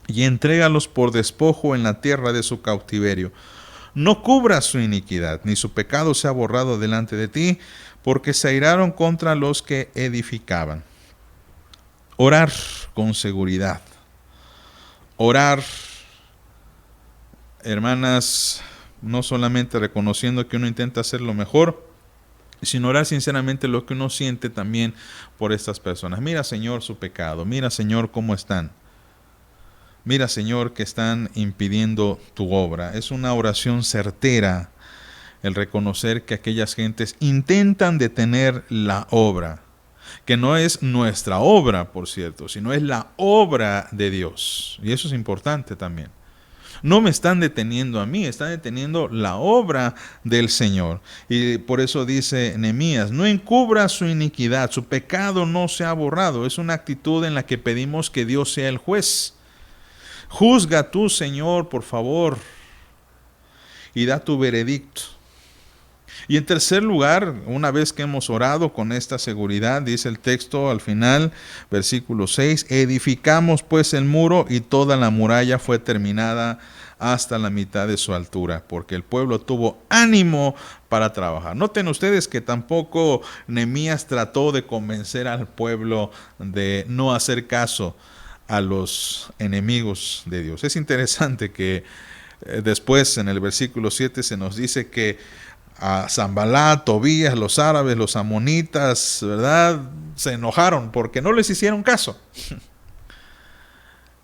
y entrégalos por despojo en la tierra de su cautiverio. No cubras su iniquidad, ni su pecado sea borrado delante de ti, porque se airaron contra los que edificaban. Orar con seguridad. Orar, hermanas, no solamente reconociendo que uno intenta hacer lo mejor, sino orar sinceramente lo que uno siente también por estas personas. Mira, Señor, su pecado. Mira, Señor, cómo están. Mira, Señor, que están impidiendo tu obra. Es una oración certera el reconocer que aquellas gentes intentan detener la obra, que no es nuestra obra, por cierto, sino es la obra de Dios. Y eso es importante también. No me están deteniendo a mí, están deteniendo la obra del Señor. Y por eso dice Nehemías, no encubra su iniquidad, su pecado no se ha borrado. Es una actitud en la que pedimos que Dios sea el juez. Juzga tú, Señor, por favor, y da tu veredicto. Y en tercer lugar, una vez que hemos orado con esta seguridad, dice el texto al final, versículo 6, edificamos pues el muro y toda la muralla fue terminada hasta la mitad de su altura, porque el pueblo tuvo ánimo para trabajar. Noten ustedes que tampoco Nehemías trató de convencer al pueblo de no hacer caso a los enemigos de Dios. Es interesante que después en el versículo 7 se nos dice que a Sanballat, Tobías, los árabes, los amonitas, ¿verdad?, se enojaron porque no les hicieron caso.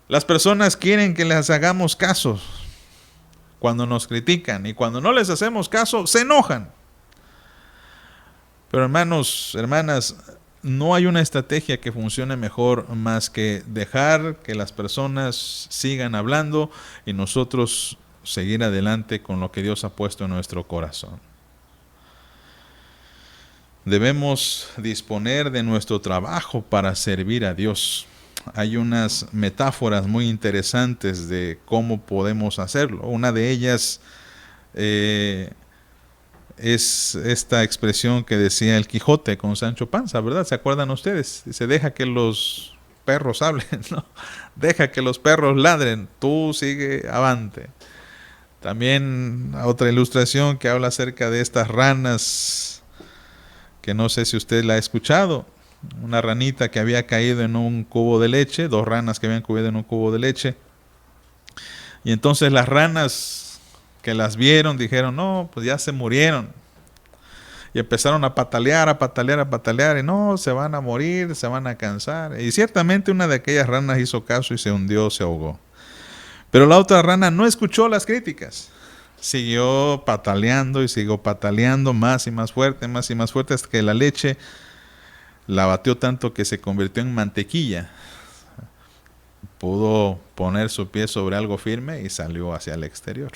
Las personas quieren que les hagamos caso cuando nos critican, y cuando no les hacemos caso, se enojan. Pero hermanos, hermanas, no hay una estrategia que funcione mejor más que dejar que las personas sigan hablando y nosotros seguir adelante con lo que Dios ha puesto en nuestro corazón. Debemos disponer de nuestro trabajo para servir a Dios. Hay unas metáforas muy interesantes de cómo podemos hacerlo. Una de ellas es esta expresión que decía el Quijote con Sancho Panza, ¿verdad? ¿Se acuerdan ustedes? Dice, deja que los perros hablen, ¿no? Deja que los perros ladren, tú sigue avante. También otra ilustración que habla acerca de estas ranas, que no sé si usted la ha escuchado. Una ranita que había caído en un cubo de leche, dos ranas que habían caído en un cubo de leche. Y entonces las ranas que las vieron dijeron, no, pues ya se murieron. Y empezaron a patalear, y no, se van a morir, se van a cansar. Y ciertamente una de aquellas ranas hizo caso y se hundió, se ahogó. Pero la otra rana no escuchó las críticas. Siguió pataleando y siguió pataleando más y más fuerte, hasta que la leche la batió tanto que se convirtió en mantequilla. Pudo poner su pie sobre algo firme y salió hacia el exterior,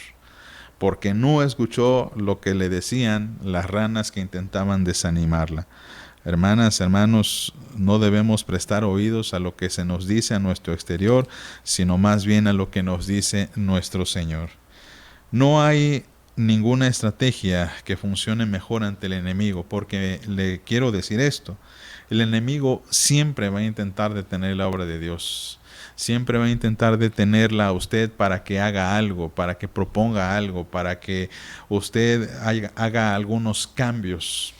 porque no escuchó lo que le decían las ranas que intentaban desanimarla. Hermanas, hermanos, no debemos prestar oídos a lo que se nos dice a nuestro exterior, sino más bien a lo que nos dice nuestro Señor. No hay ninguna estrategia que funcione mejor ante el enemigo, porque le quiero decir esto: el enemigo siempre va a intentar detener la obra de Dios. Siempre va a intentar detenerla a usted para que haga algo, para que proponga algo, para que usted haga algunos cambios.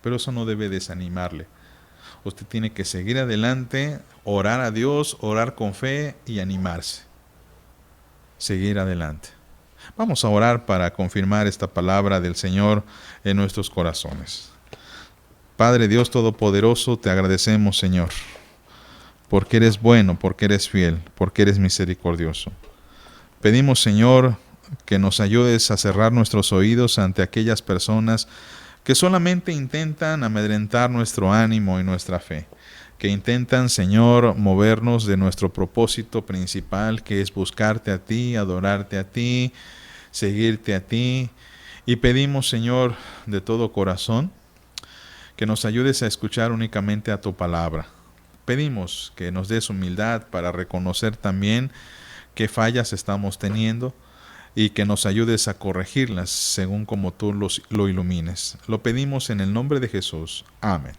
Pero eso no debe desanimarle. Usted tiene que seguir adelante, orar a Dios, orar con fe y animarse. Seguir adelante. Vamos a orar para confirmar esta palabra del Señor en nuestros corazones. Padre Dios Todopoderoso, te agradecemos, Señor, porque eres bueno, porque eres fiel, porque eres misericordioso. Pedimos, Señor, que nos ayudes a cerrar nuestros oídos ante aquellas personas que solamente intentan amedrentar nuestro ánimo y nuestra fe, que intentan, Señor, movernos de nuestro propósito principal, que es buscarte a ti, adorarte a ti, seguirte a ti. Y pedimos, Señor, de todo corazón, que nos ayudes a escuchar únicamente a tu palabra. Pedimos que nos des humildad para reconocer también qué fallas estamos teniendo y que nos ayudes a corregirlas según como tú lo ilumines. Lo pedimos en el nombre de Jesús. Amén.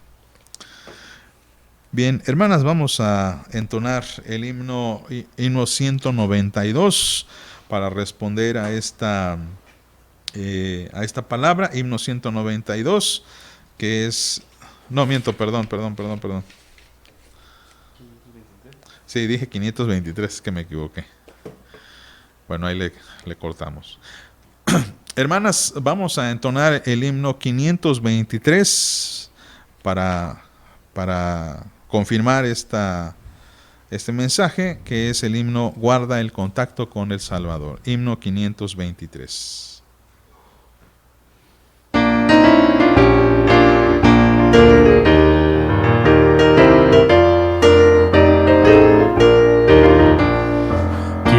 Bien, hermanas, vamos a entonar el himno 192 para responder a esta palabra. Himno 192, que es... No, miento, perdón. Sí, dije 523, es que me equivoqué. Bueno, ahí le cortamos. Hermanas, vamos a entonar el himno 523 para confirmar este mensaje, que es el himno Guarda el contacto con el Salvador. Himno 523.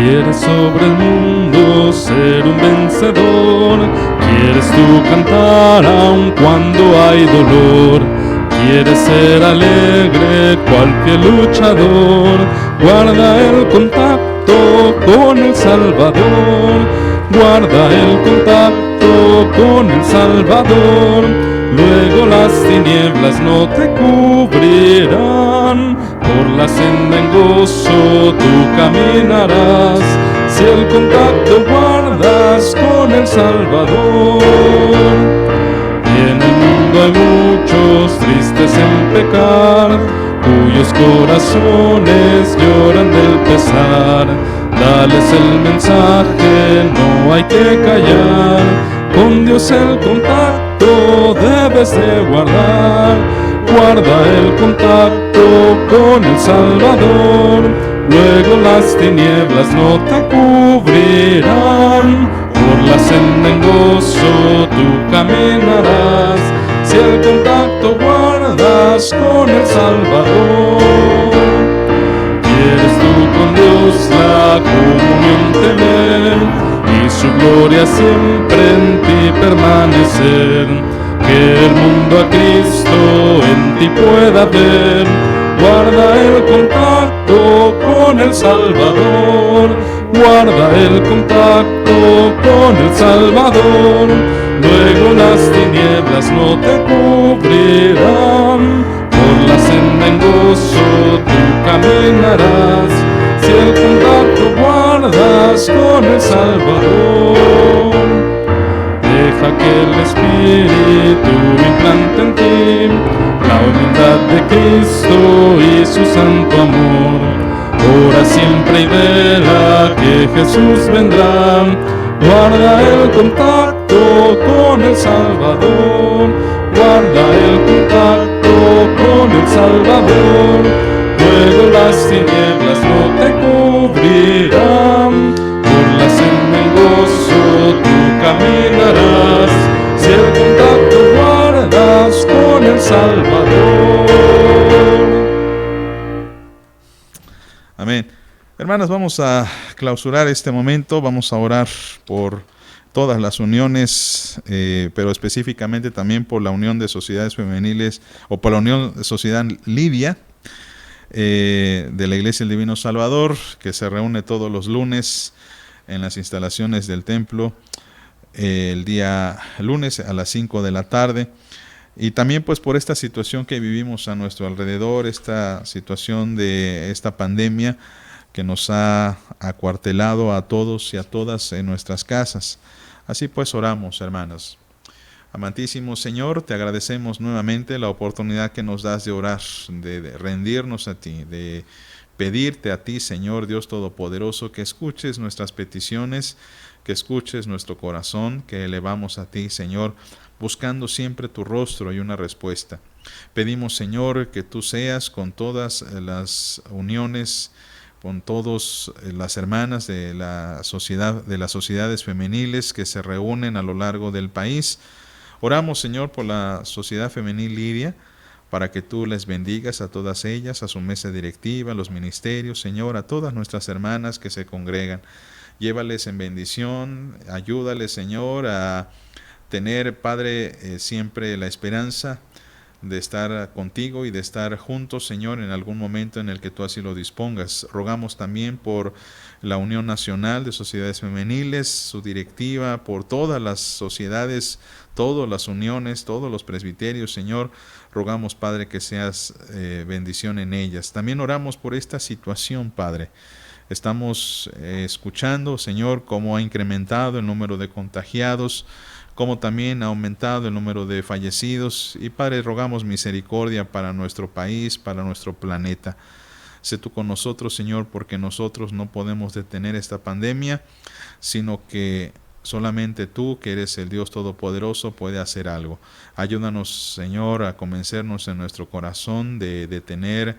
Quieres sobre el mundo ser un vencedor, quieres tú cantar aun cuando hay dolor, quieres ser alegre cual fiel luchador, guarda el contacto con el Salvador, guarda el contacto con el Salvador, luego las tinieblas no te cubrirán. Por la senda en gozo tú caminarás, si el contacto guardas con el Salvador. Y en el mundo hay muchos tristes en pecar, cuyos corazones lloran del pesar. Dales el mensaje, no hay que callar, con Dios el contacto debes de guardar. Guarda el contacto con el Salvador, luego las tinieblas no te cubrirán. Por la senda en gozo tú caminarás, si el contacto guardas con el Salvador. ¿Quieres tú con Dios la comunión tener y su gloria siempre en ti permanecer? Que el mundo a Cristo en ti pueda ver, guarda el contacto con el Salvador, guarda el contacto con el Salvador, luego las tinieblas no te cubrirán, por la senda en gozo tú caminarás, si el contacto guardas con el Salvador. Deja que el Espíritu implante en ti la humildad de Cristo y su santo amor. Ora siempre y vela que Jesús vendrá. Guarda el contacto con el Salvador. Guarda el contacto con el Salvador. Luego las tinieblas no te cubrirán. Por la senda en gozo tú caminarás, si el contacto guardas con el Salvador. Amén. Hermanas, vamos a clausurar este momento, vamos a orar por todas las uniones, pero específicamente también por la Unión de Sociedades Femeniles, o por la Unión de Sociedad Lidia, de la Iglesia del Divino Salvador, que se reúne todos los lunes en las instalaciones del templo, el día lunes a las 5 de la tarde, y también pues por esta situación que vivimos a nuestro alrededor, esta situación de esta pandemia que nos ha acuartelado a todos y a todas en nuestras casas. Así pues oramos, hermanas. Amantísimo Señor, te agradecemos nuevamente la oportunidad que nos das de orar, de rendirnos a ti, de pedirte a ti, Señor Dios Todopoderoso, que escuches nuestras peticiones, que escuches nuestro corazón, que elevamos a ti, Señor, buscando siempre tu rostro y una respuesta. Pedimos, Señor, que tú seas con todas las uniones, con todas las hermanas de la sociedad, de las sociedades femeniles que se reúnen a lo largo del país. Oramos, Señor, por la Sociedad Femenil Lidia, para que tú les bendigas a todas ellas, a su mesa directiva, a los ministerios, Señor, a todas nuestras hermanas que se congregan. Llévales en bendición, ayúdales, Señor, a tener, Padre, siempre la esperanza de estar contigo y de estar juntos, Señor, en algún momento en el que tú así lo dispongas. Rogamos también por la Unión Nacional de Sociedades Femeniles, su directiva, por todas las sociedades, todas las uniones, todos los presbiterios, Señor. Rogamos, Padre, que seas bendición en ellas. También oramos por esta situación, Padre. Estamos escuchando, Señor, cómo ha incrementado el número de contagiados, como también ha aumentado el número de fallecidos. Y Padre, rogamos misericordia para nuestro país, para nuestro planeta. Sé tú con nosotros, Señor, porque nosotros no podemos detener esta pandemia, sino que solamente tú, que eres el Dios Todopoderoso, puede hacer algo. Ayúdanos, Señor, a convencernos en nuestro corazón de detener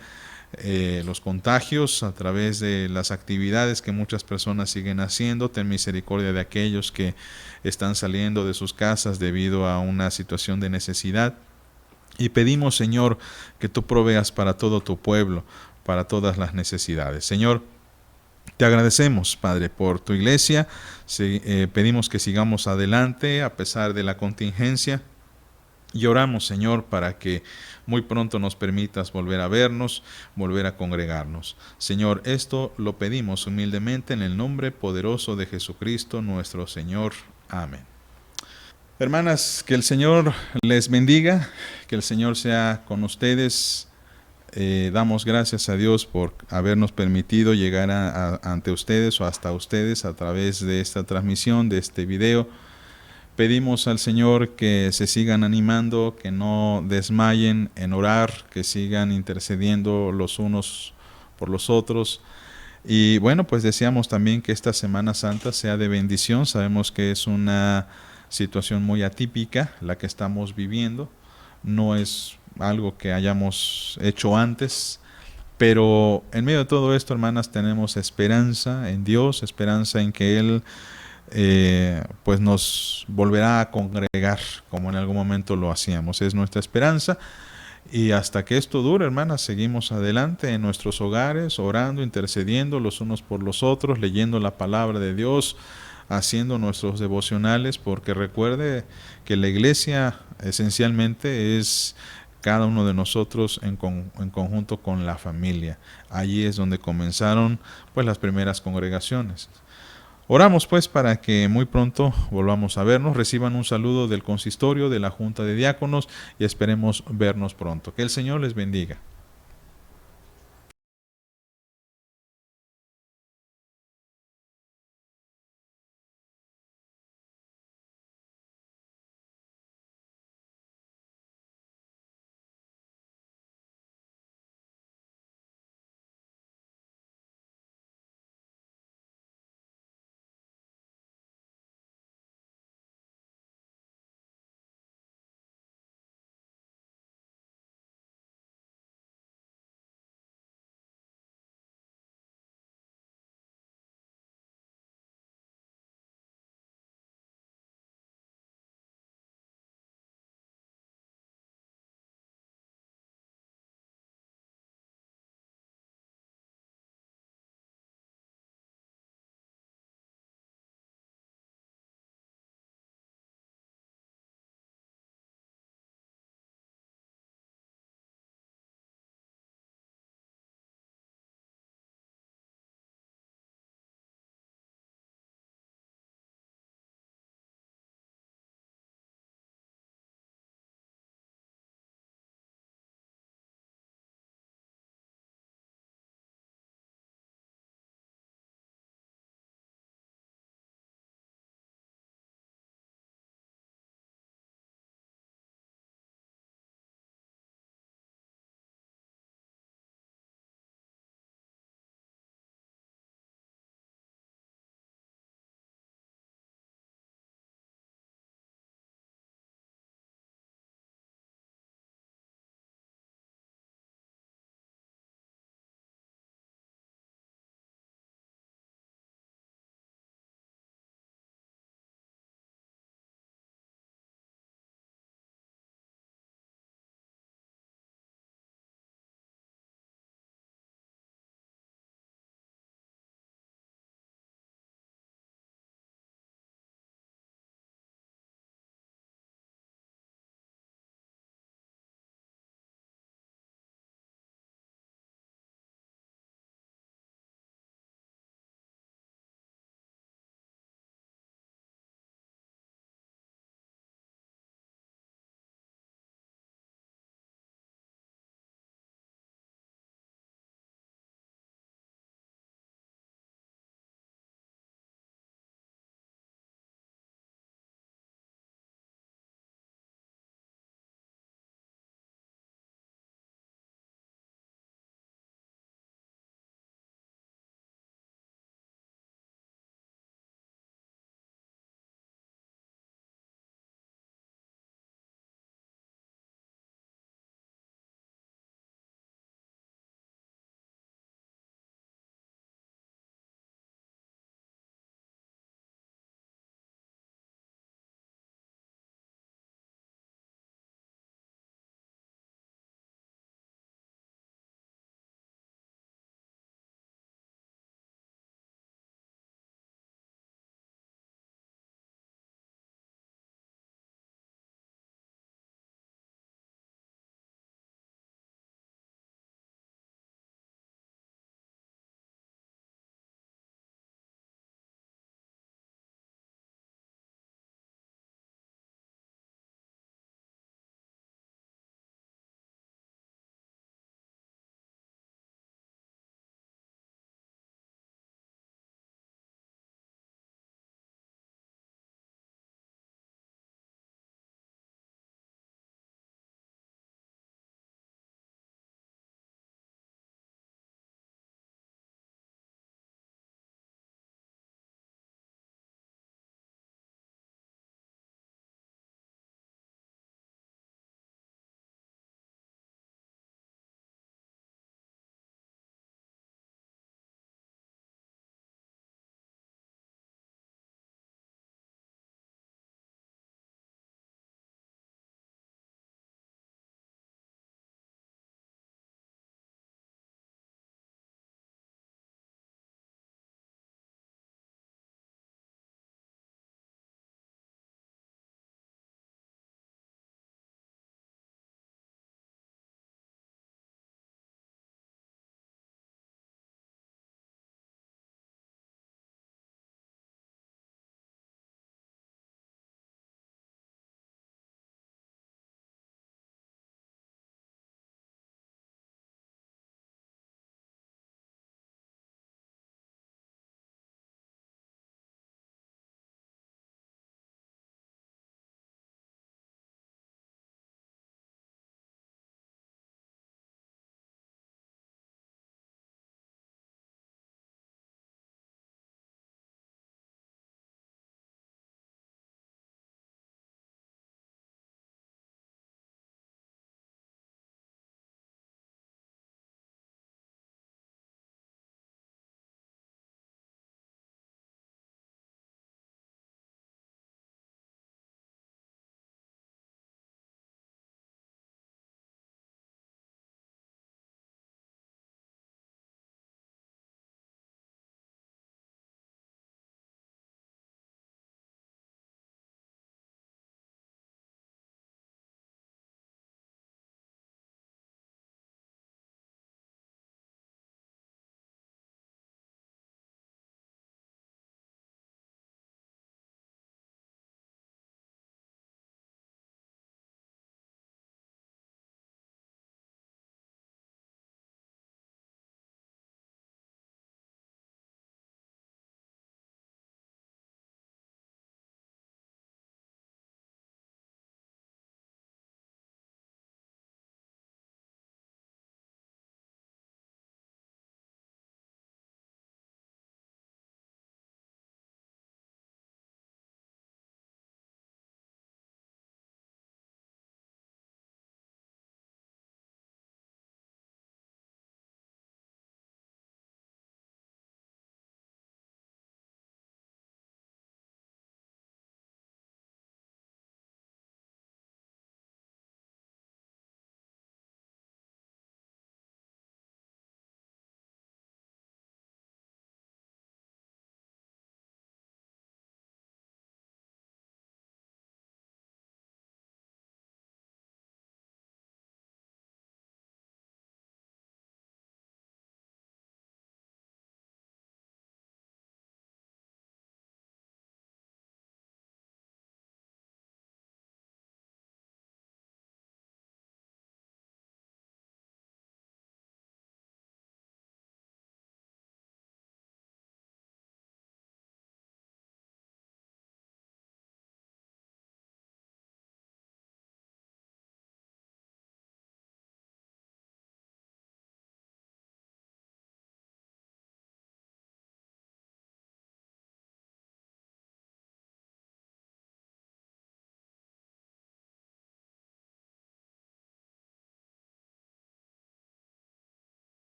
los contagios a través de las actividades que muchas personas siguen haciendo. Ten misericordia de aquellos que están saliendo de sus casas debido a una situación de necesidad. Y pedimos, Señor, que tú proveas para todo tu pueblo, para todas las necesidades. Señor, te agradecemos, Padre, por tu iglesia. Pedimos que sigamos adelante a pesar de la contingencia. Y oramos, Señor, para que muy pronto nos permitas volver a vernos, volver a congregarnos. Señor, esto lo pedimos humildemente en el nombre poderoso de Jesucristo nuestro Señor. Amén. Hermanas, que el Señor les bendiga, que el Señor sea con ustedes. Damos gracias a Dios por habernos permitido llegar ante ustedes o hasta ustedes a través de esta transmisión, de este video. Pedimos al Señor que se sigan animando, que no desmayen en orar, que sigan intercediendo los unos por los otros. Y bueno, pues deseamos también que esta Semana Santa sea de bendición. Sabemos que es una situación muy atípica la que estamos viviendo. No es algo que hayamos hecho antes, pero en medio de todo esto, hermanas, tenemos esperanza en Dios, esperanza en que Él pues nos volverá a congregar como en algún momento lo hacíamos. Es nuestra esperanza. Y hasta que esto dure, hermanas, seguimos adelante en nuestros hogares, orando, intercediendo los unos por los otros, leyendo la palabra de Dios, haciendo nuestros devocionales, porque recuerde que la iglesia esencialmente es cada uno de nosotros en conjunto con la familia. Allí es donde comenzaron pues las primeras congregaciones. Oramos pues para que muy pronto volvamos a vernos, reciban un saludo del consistorio, de la Junta de Diáconos y esperemos vernos pronto. Que el Señor les bendiga.